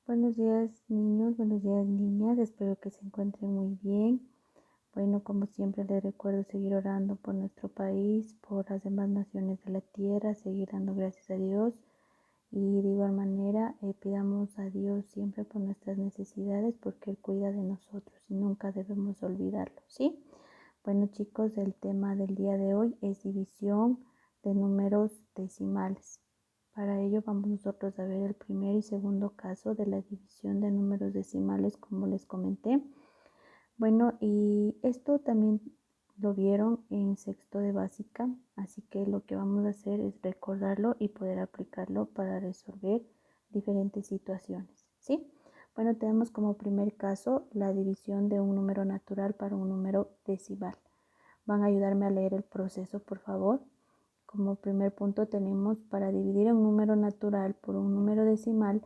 Buenos días niños, buenos días niñas, espero que se encuentren muy bien. Bueno, como siempre les recuerdo seguir orando por nuestro país, por las demás naciones de la tierra, seguir dando gracias a Dios y de igual manera pidamos a Dios siempre por nuestras necesidades porque Él cuida de nosotros y nunca debemos olvidarlo, ¿sí? Bueno chicos, el tema del día de hoy es división de números decimales. Para ello vamos nosotros a ver el primer y segundo caso de la división de números decimales como les comenté. Bueno, y esto también lo vieron en sexto de básica, así que lo que vamos a hacer es recordarlo y poder aplicarlo para resolver diferentes situaciones, ¿sí? Bueno, tenemos como primer caso la división de un número natural para un número decimal. Van a ayudarme a leer el proceso, por favor. Como primer punto tenemos para dividir un número natural por un número decimal,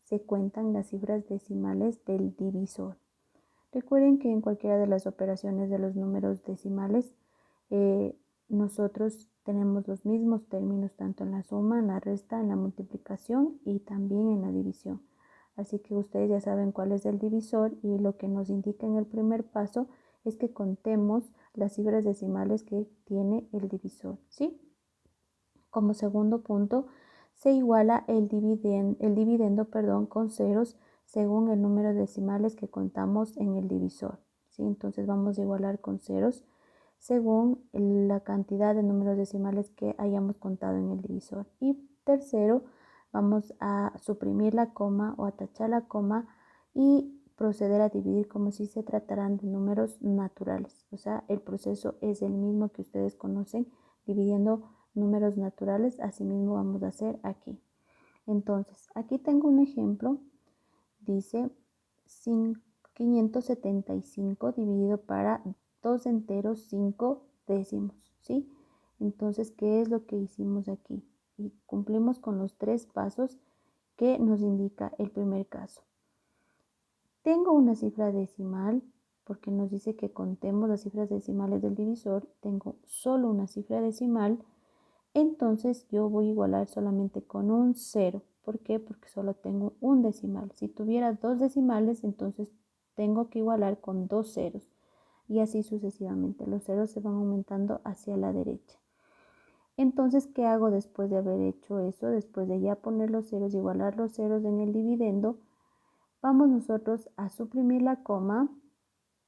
se cuentan las cifras decimales del divisor. Recuerden que en cualquiera de las operaciones de los números decimales, nosotros tenemos los mismos términos tanto en la suma, en la resta, en la multiplicación y también en la división. Así que ustedes ya saben cuál es el divisor y lo que nos indica en el primer paso es que contemos las cifras decimales que tiene el divisor, ¿sí? Como segundo punto, se iguala el dividendo con ceros según el número de decimales que contamos en el divisor, ¿sí? Entonces vamos a igualar con ceros según la cantidad de números decimales que hayamos contado en el divisor. Y tercero, vamos a suprimir la coma o a tachar la coma y proceder a dividir como si se trataran de números naturales. O sea, el proceso es el mismo que ustedes conocen, dividiendo números naturales, asimismo vamos a hacer aquí. Entonces, aquí tengo un ejemplo, dice 575 dividido para 2 enteros 5 décimos, ¿sí? Entonces, ¿qué es lo que hicimos aquí? Y cumplimos con los 3 pasos que nos indica el primer caso. Tengo una cifra decimal, porque nos dice que contemos las cifras decimales del divisor, tengo solo una cifra decimal, entonces yo voy a igualar solamente con un 0. ¿Por qué? Porque solo tengo un decimal. Si tuviera 2 decimales, entonces tengo que igualar con 2 ceros. Y así sucesivamente. Los ceros se van aumentando hacia la derecha. Entonces, ¿qué hago después de haber hecho eso? Después de ya poner los ceros, igualar los ceros en el dividendo, vamos nosotros a suprimir la coma.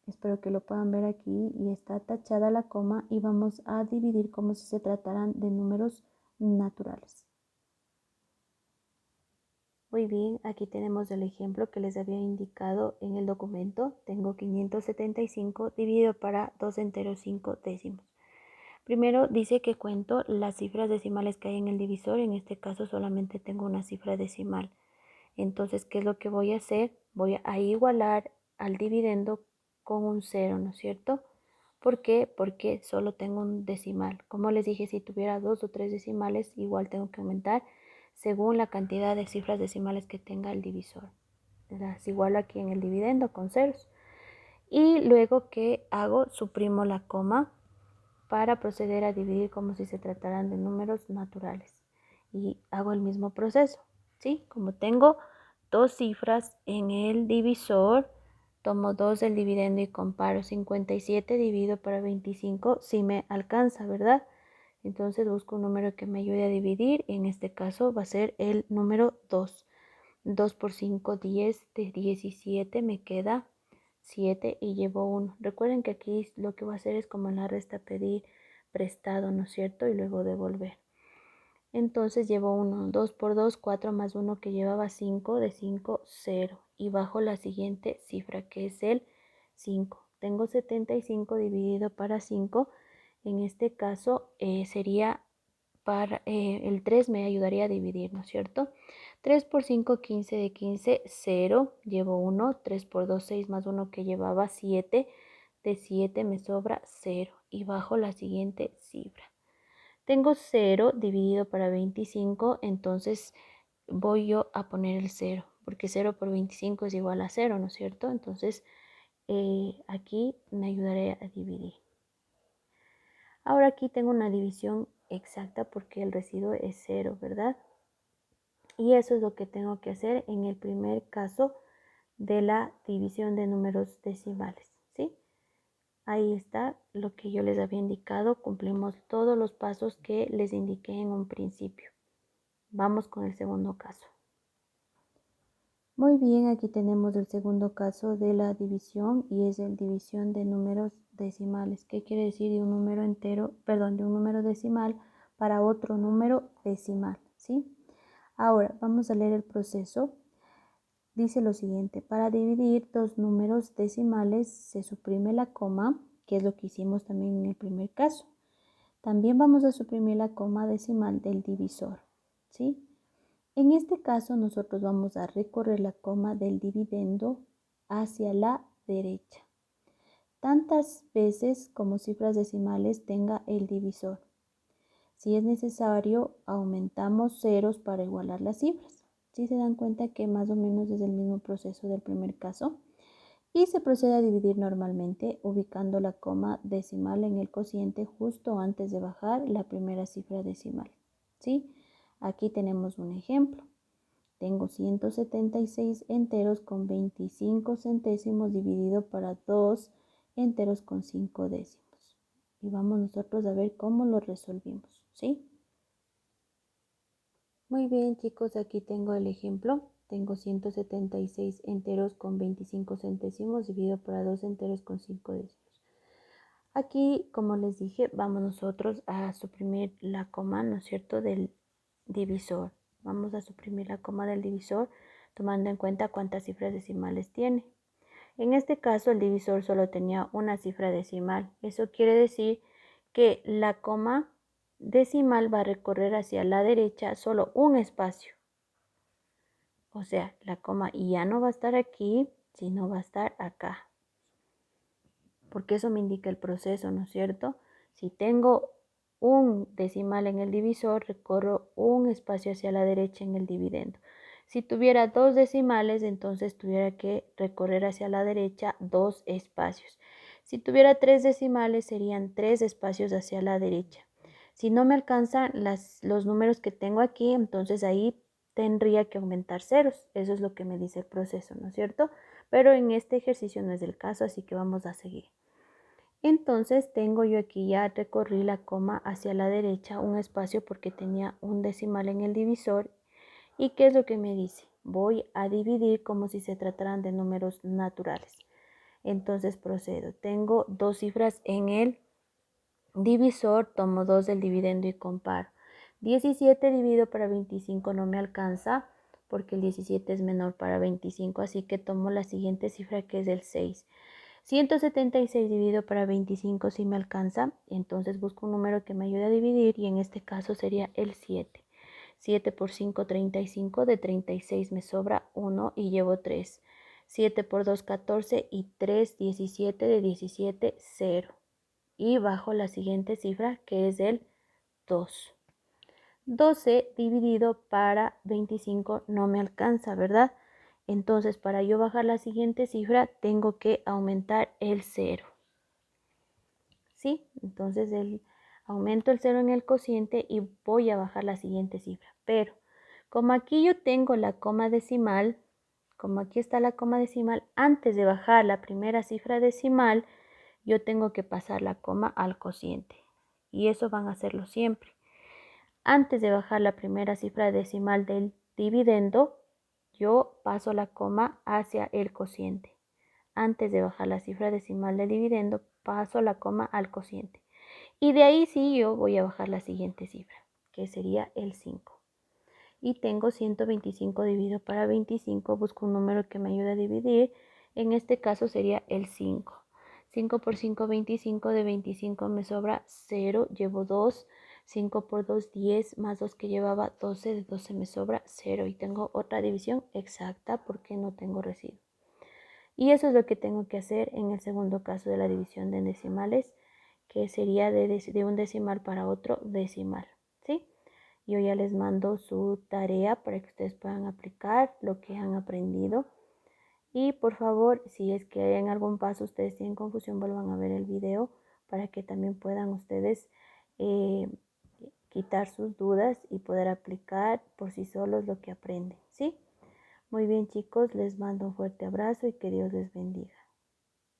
Espero que lo puedan ver aquí y está tachada la coma y vamos a dividir como si se trataran de números naturales. Muy bien, aquí tenemos el ejemplo que les había indicado en el documento. Tengo 575 dividido para 2 enteros 5 décimos. Primero dice que cuento las cifras decimales que hay en el divisor. En este caso solamente tengo una cifra decimal. Entonces, ¿qué es lo que voy a hacer? Voy a igualar al dividendo con un 0, ¿no es cierto? ¿Por qué? Porque solo tengo un decimal. Como les dije, si tuviera 2 o 3 decimales, igual tengo que aumentar según la cantidad de cifras decimales que tenga el divisor. Las igualo aquí en el dividendo con ceros. Y luego, ¿qué hago? Suprimo la coma para proceder a dividir como si se trataran de números naturales. Y hago el mismo proceso, ¿sí? Como tengo 2 cifras en el divisor, tomo 2 del dividendo y comparo 57 dividido para 25, si me alcanza, ¿verdad? Entonces busco un número que me ayude a dividir, en este caso va a ser el número 2. 2 por 5, 10, de 17 me queda 7 y llevo 1. Recuerden que aquí lo que voy a hacer es como en la resta pedir prestado, ¿no es cierto? Y luego devolver. Entonces llevo 1, 2 por 2, 4 más 1 que llevaba 5, de 5, 0. Y bajo la siguiente cifra que es el 5. Tengo 75 dividido para 5. En este caso sería para el 3 me ayudaría a dividir, ¿no es cierto? 3 por 5, 15 de 15, 0. Llevo 1. 3 por 2, 6 más 1 que llevaba 7. De 7 me sobra 0. Y bajo la siguiente cifra. Tengo 0 dividido para 25, entonces voy yo a poner el 0, porque 0 por 25 es igual a 0, ¿no es cierto? Entonces aquí me ayudaré a dividir. Ahora aquí tengo una división exacta porque el residuo es 0, ¿verdad? Y eso es lo que tengo que hacer en el primer caso de la división de números decimales, ¿sí? Ahí está lo que yo les había indicado. Cumplimos todos los pasos que les indiqué en un principio. Vamos con el segundo caso. Muy bien, aquí tenemos el segundo caso de la división y es el división de números decimales. ¿Qué quiere decir de un número entero, perdón, de un número decimal para otro número decimal, ¿sí? Ahora vamos a leer el proceso. Dice lo siguiente: para dividir dos números decimales se suprime la coma, que es lo que hicimos también en el primer caso. También vamos a suprimir la coma decimal del divisor, ¿sí? En este caso nosotros vamos a recorrer la coma del dividendo hacia la derecha, tantas veces como cifras decimales tenga el divisor. Si es necesario, aumentamos ceros para igualar las cifras. Si se dan cuenta que más o menos es el mismo proceso del primer caso. Y se procede a dividir normalmente ubicando la coma decimal en el cociente justo antes de bajar la primera cifra decimal, ¿sí? Aquí tenemos un ejemplo. Tengo 176 enteros con 25 centésimos dividido para 2 enteros con 5 décimos. Y vamos nosotros a ver cómo lo resolvimos, ¿sí? Muy bien, chicos, aquí tengo el ejemplo. Tengo 176 enteros con 25 centésimos dividido para 2 enteros con 5 décimos. Aquí, como les dije, vamos nosotros a suprimir la coma, ¿no es cierto?, del divisor. Vamos a suprimir la coma del divisor tomando en cuenta cuántas cifras decimales tiene. En este caso, el divisor solo tenía una cifra decimal. Eso quiere decir que la coma decimal va a recorrer hacia la derecha solo un espacio. O sea, la coma ya no va a estar aquí, sino va a estar acá. Porque eso me indica el proceso, ¿no es cierto? Si tengo un decimal en el divisor, recorro un espacio hacia la derecha en el dividendo. Si tuviera dos decimales, entonces tuviera que recorrer hacia la derecha dos espacios. Si tuviera tres decimales, serían tres espacios hacia la derecha. Si no me alcanzan los números que tengo aquí, entonces ahí tendría que aumentar ceros. Eso es lo que me dice el proceso, ¿no es cierto? Pero en este ejercicio no es el caso, así que vamos a seguir. Entonces tengo yo aquí, ya recorrí la coma hacia la derecha un espacio porque tenía un decimal en el divisor. ¿Y qué es lo que me dice? Voy a dividir como si se trataran de números naturales. Entonces procedo. Tengo dos cifras en el divisor, tomo 2 del dividendo y comparo. 17 dividido para 25 no me alcanza porque el 17 es menor para 25, así que tomo la siguiente cifra que es el 6. 176 dividido para 25 sí me alcanza, entonces busco un número que me ayude a dividir y en este caso sería el 7. 7 por 5, 35, de 36 me sobra 1 y llevo 3. 7 por 2, 14 y 3, 17, de 17, 0. Y bajo la siguiente cifra que es el 2. 12 dividido para 25 no me alcanza, ¿verdad? Entonces, para yo bajar la siguiente cifra, tengo que aumentar el 0. ¿Sí? Entonces, aumento el 0 en el cociente y voy a bajar la siguiente cifra. Pero, como aquí yo tengo la coma decimal, como aquí está la coma decimal, antes de bajar la primera cifra decimal, yo tengo que pasar la coma al cociente. Y eso van a hacerlo siempre. Antes de bajar la primera cifra decimal del dividendo, yo paso la coma hacia el cociente. Antes de bajar la cifra decimal del dividendo, paso la coma al cociente. Y de ahí sí yo voy a bajar la siguiente cifra, que sería el 5. Y tengo 125 dividido para 25, busco un número que me ayude a dividir. En este caso sería el 5. 5 por 5, 25, de 25 me sobra 0, llevo 2. 5 por 2, 10, más 2 que llevaba 12, de 12 me sobra 0 y tengo otra división exacta porque no tengo residuo. Y eso es lo que tengo que hacer en el segundo caso de la división de decimales, que sería de un decimal para otro decimal, ¿sí? Yo ya les mando su tarea para que ustedes puedan aplicar lo que han aprendido. Y por favor, si es que en algún paso ustedes tienen confusión, vuelvan a ver el video para que también puedan ustedes quitar sus dudas y poder aplicar por sí solos lo que aprenden, ¿sí? Muy bien, chicos, les mando un fuerte abrazo y que Dios les bendiga.